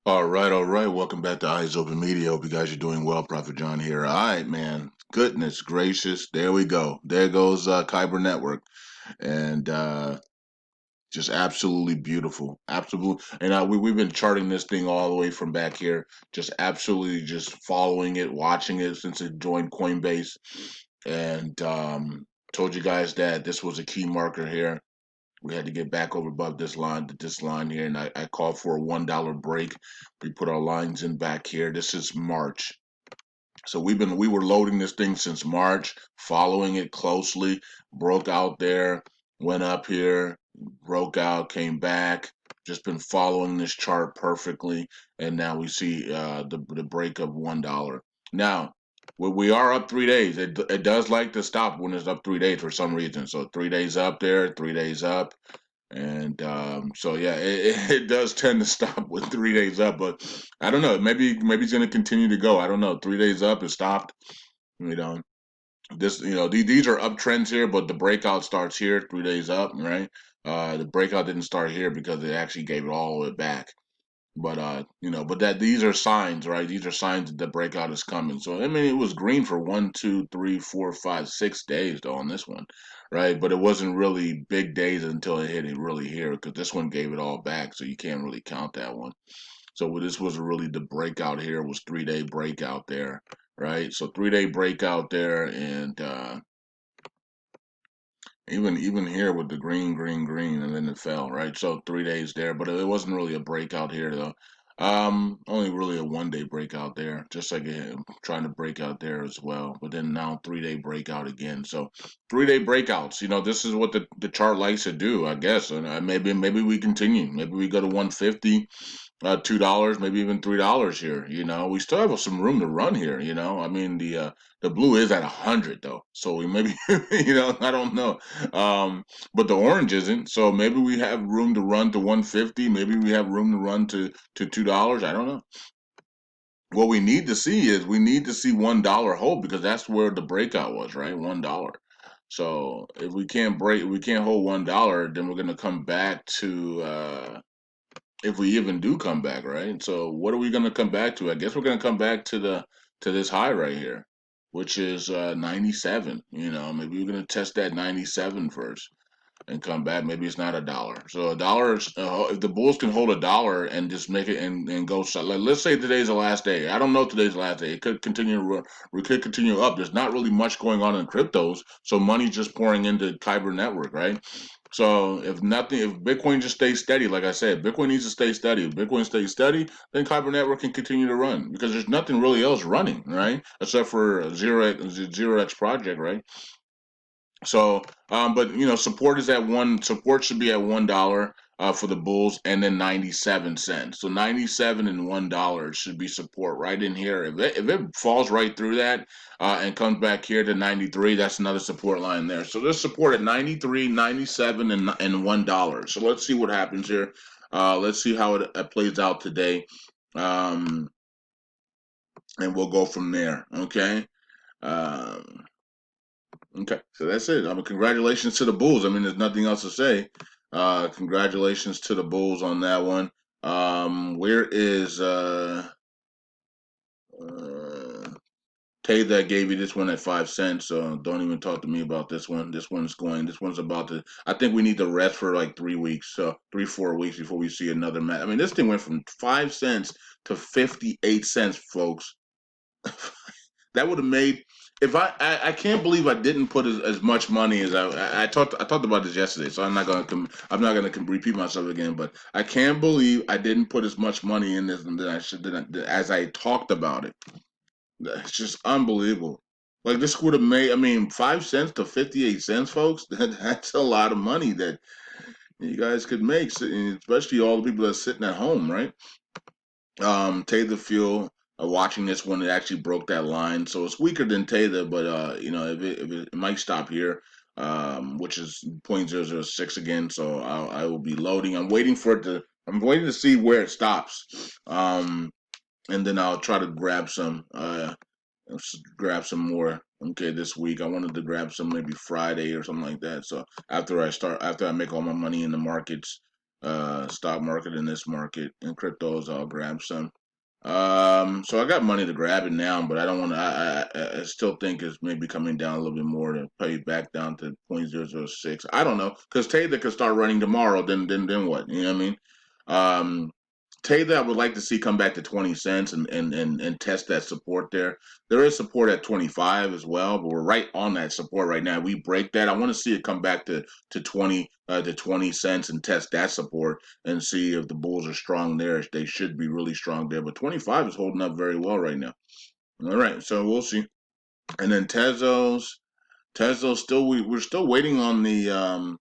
All right, all right. Welcome back to Eyes Open Media. Hope you guys are doing well. Prophet John here. All right, man. Goodness gracious. There we go. There goes Kyber Network. And just absolutely beautiful. Absolutely. And we've been charting this thing all the way from back here. Just absolutely just following it, watching it since it joined Coinbase. And told you guys that this was a key marker here. We had to get back over above this line here, and I called for a $1 break. We put our lines in back here. This is March. So we were loading this thing since March, following it closely, broke out there, went up here, broke out, came back, just been following this chart perfectly, and now we see the break of $1. Now, we are up 3 days. It does like to stop when it's up 3 days for some reason. So 3 days up there, 3 days up. And so yeah, it does tend to stop with 3 days up, but I don't know. Maybe it's going to continue to go. I don't know. 3 days up, it stopped. You know, these are uptrends here, but the breakout starts here, 3 days up, right? The breakout didn't start here because it actually gave it all the way back. But but that these are signs, right? These are signs that the breakout is coming. So I mean, it was green for 1, 2, 3, 4, 5, 6 days though on this one, right? But it wasn't really big days until it hit it really here because this one gave it all back, so you can't really count that one. So this was really the breakout here was 3 day breakout there, right? So 3 day breakout there, and even here with the green, green, green, and then it fell, right? So 3 days there, but it wasn't really a breakout here though. Only really a 1 day breakout there, just like trying to break out there as well. But then now 3 day breakout again. So 3 day breakouts. This is what the chart likes to do, I guess. And maybe we continue. Maybe we go to 150, $2, maybe even $3 here. We still have some room to run here. I mean the blue is at 100 though, so we maybe I don't know, but the orange isn't. So maybe we have room to run to 150. Maybe we have room to run to $2. I don't know. What we need to see $1 hold because that's where the breakout was, right? $1. So if we can't hold $1, then we're gonna come back to if we even do come back, right? So what are we going to come back to? I guess we're going to come back to this high right here, which is 97. Maybe we're going to test that 97 first and come back. Maybe it's not a dollar. So a dollar, if the Bulls can hold a dollar and just make it and go, like, let's say today's the last day. I don't know today's the last day. It could continue. We could continue up. There's not really much going on in cryptos, so money's just pouring into Kyber Network, right? So if Bitcoin just stays steady, like I said, Bitcoin needs to stay steady. If Bitcoin stays steady, then Kyber Network can continue to run because there's nothing really else running, right? Except for zero X project, right? So, but support is at one. Support should be at $1 for the bulls, and then 97 cents. So 97 and $1 should be support right in here. If it falls right through that and comes back here to 93, that's another support line there. So there's support at 93, 97, and $1. So let's see what happens here. Let's see how it plays out today, um, and we'll go from there. Okay. Um, Okay, so that's it. Congratulations to the Bulls. I mean, there's nothing else to say. Congratulations to the Bulls on that one. Where is uh Tay that gave you this one at 5 cents? So don't even talk to me about this one. This one's about to. I think we need to rest for like 3 weeks, so 3, 4 weeks before we see another match. I mean, this thing went from 5 cents to 58 cents, folks. That would have made if I can't believe I didn't put as much money as I talked about this yesterday, so I'm not gonna repeat myself again. But I can't believe I didn't put as much money in this than I should as I talked about it. It's just unbelievable. Like this would have made. I mean, 5 cents to 58 cents, folks. That's a lot of money that you guys could make, especially all the people that are sitting at home, right? Tather Fuel, watching this one, it actually broke that line, so it's weaker than Tather, but if it might stop here, which is 0.006 again, so I will be loading. I'm waiting for it to. I'm waiting to see where it stops, and then I'll try to grab some more. Okay, this week I wanted to grab some maybe Friday or something like that. So after I make all my money in the markets, stock market in this market. And cryptos, I'll grab some. So I got money to grab it now, but I don't want to. I still think it's maybe coming down a little bit more to pay back down to 0.006. I don't know, because Tether could start running tomorrow. Then what? You know what I mean? Um, Tether, I would like to see come back to 20 cents and test that support there. There is support at 25 as well, but we're right on that support right now. We break that. I want to see it come back to 20 cents and test that support and see if the bulls are strong there. They should be really strong there, but 25 is holding up very well right now. All right, so we'll see. And then Tezos still we're still waiting on the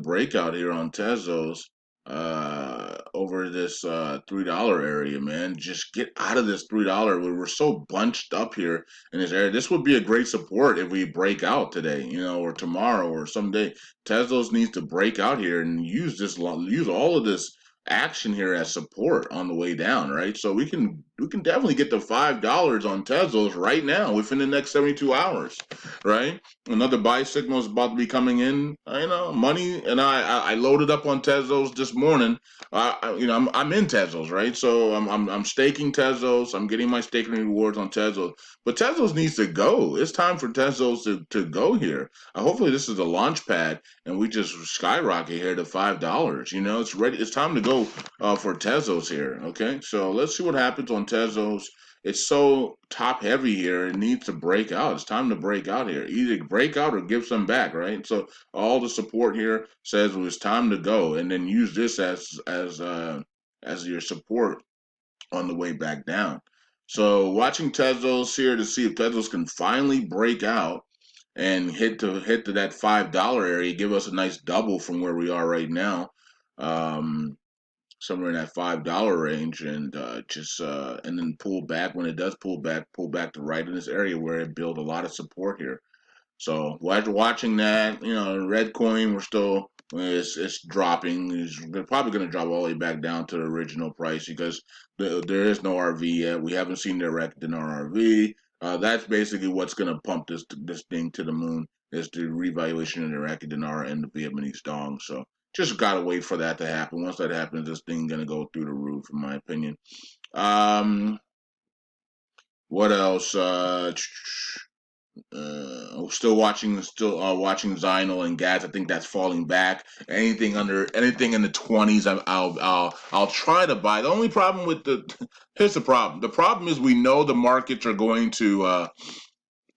breakout here on Tezos over this $3 area, man. Just get out of this $3. We're so bunched up here in this area. This would be a great support if we break out today, or tomorrow or someday. Tezos needs to break out here and use all of this action here as support on the way down, right? So we can definitely get to $5 on Tezos right now within the next 72 hours, right? Another buy signal is about to be coming in. Money, and I loaded up on Tezos this morning. I'm in Tezos, right? So I'm staking Tezos. I'm getting my staking rewards on Tezos. But Tezos needs to go. It's time for Tezos to go here. Hopefully this is a launch pad and we just skyrocket here to $5. It's ready. It's time to go for Tezos here. Okay, so let's see what happens on Tezos. It's so top heavy here. It needs to break out. It's time to break out here. Either break out or give some back, right? So all the support here says it's time to go, and then use this as your support on the way back down. So watching Tezos here to see if Tezos can finally break out and hit to that $5 area, give us a nice double from where we are right now. Somewhere in that $5 range, and just and then pull back when it does pull back to right in this area where it built a lot of support here. So after watching that, red coin, we're still it's dropping. They're probably going to drop all the way back down to the original price because there is no RV yet. We haven't seen the erect in our RV. That's basically what's going to pump this thing to the moon is the revaluation of the Iraqi dinar and the Vietnamese dong. So just gotta wait for that to happen. Once that happens, this thing gonna go through the roof, in my opinion. Um, what else? Still watching Zinal and Gas. I think that's falling back. Anything in the 20s, I'll try to buy. The only problem with here's the problem. The problem is we know the markets are going to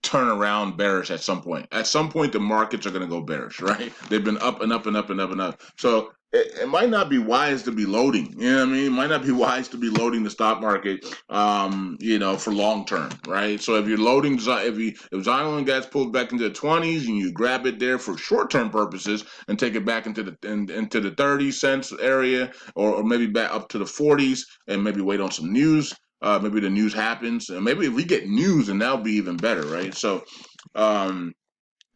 turn around bearish at some point. At some point, the markets are going to go bearish, right? They've been up and up and up and up and up. So it might not be wise to be loading. You know what I mean? It might not be wise to be loading the stock market, for long term, right? So if you're loading, if Zion and Gas pulls back into the 20s and you grab it there for short term purposes and take it back into the 30 cents area, or maybe back up to the 40s and maybe wait on some news. Maybe the news happens, and maybe if we get news, and that'll be even better, right? So, um,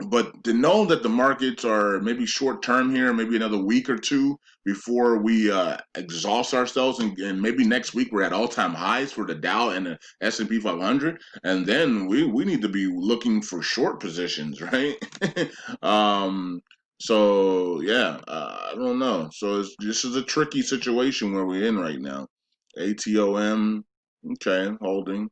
but to know that the markets are maybe short term here, maybe another week or two before we exhaust ourselves, and maybe next week we're at all time highs for the Dow and the S&P 500, and then we need to be looking for short positions, right? um, so yeah, I don't know. So this is a tricky situation where we're in right now. ATOM. Okay, holding.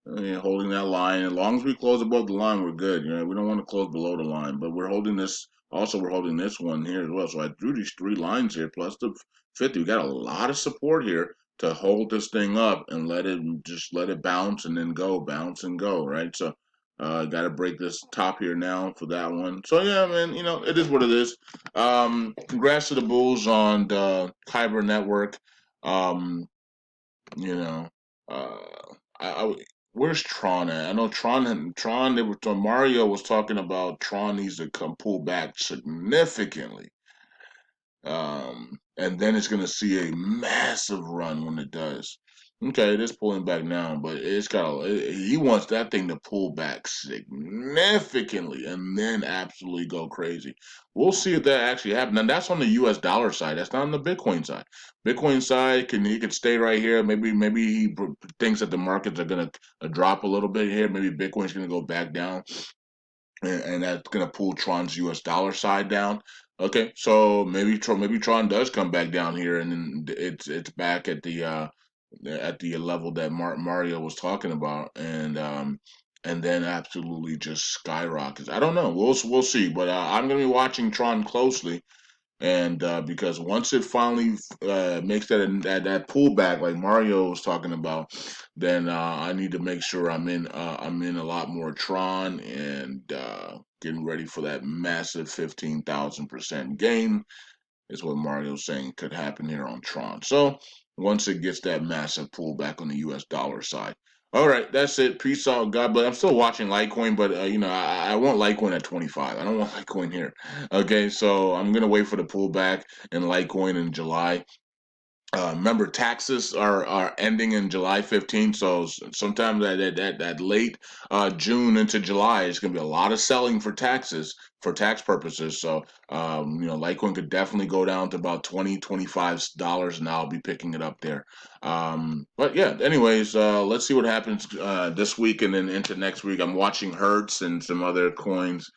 Yeah, holding that line. As long as we close above the line, we're good. We don't want to close below the line, but we're holding this. Also, we're holding this one here as well. So I drew these three lines here plus the 50. We got a lot of support here to hold this thing up and let it bounce and then go, bounce and go, right? So got to break this top here now for that one. So yeah, man, it is what it is. Congrats to the Bulls on the Kyber Network. Um, you know, uh, where's Tron at? I know Tron. Mario was talking about Tron needs to come pull back significantly, and then it's going to see a massive run when it does. Okay, it is pulling back now, but he wants that thing to pull back significantly and then absolutely go crazy. We'll see if that actually happens. And that's on the US dollar side. That's not on the Bitcoin side. Bitcoin side he could stay right here. Maybe he thinks that the markets are going to drop a little bit here. Maybe Bitcoin's going to go back down. and that's going to pull Tron's U.S. dollar side down. Okay, so maybe Tron does come back down here, and then it's back at the level that Mario was talking about, and then absolutely just skyrockets. I don't know. We'll see, but I'm going to be watching Tron closely, and because once it finally makes that pullback like Mario was talking about, then I need to make sure I'm in a lot more Tron and getting ready for that massive 15,000% gain is what Mario's saying could happen here on Tron. So once it gets that massive pullback on the U.S. dollar side. All right, that's it. Peace out, God bless. I'm still watching Litecoin, but I want Litecoin at 25. I don't want Litecoin here. Okay, so I'm gonna wait for the pullback in Litecoin in July. Remember, taxes are ending in July 15th, so sometime that late June into July is going to be a lot of selling for taxes for tax purposes. So Litecoin could definitely go down to about $25, and I'll be picking it up there. But yeah, anyways, let's see what happens this week and then into next week. I'm watching Hertz and some other coins,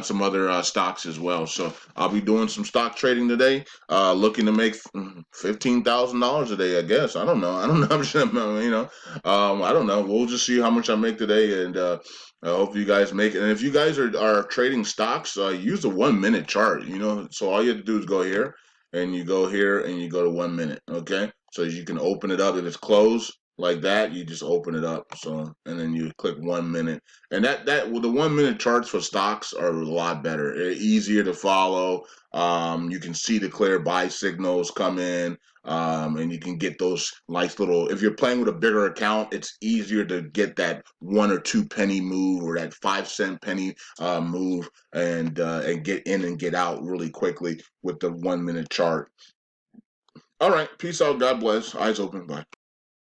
some other stocks as well. So I'll be doing some stock trading today. Looking to make $15,000 a day. I guess I don't know. I don't know. I'm just, I don't know. We'll just see how much I make today, and I hope you guys make it. And if you guys are trading stocks, use the 1 minute chart. So all you have to do is go here, and you go here, and you go to 1 minute. Okay, so you can open it up if it's closed like that. You just open it up. So and then you click 1 minute, and well, the 1 minute charts for stocks are a lot better. They're easier to follow. You can see the clear buy signals come in, and you can get those nice little. If you're playing with a bigger account, it's easier to get that 1 or 2 penny move or that 5 cent penny move, and get in and get out really quickly with the 1 minute chart. All right, peace out. God bless. Eyes open. Bye.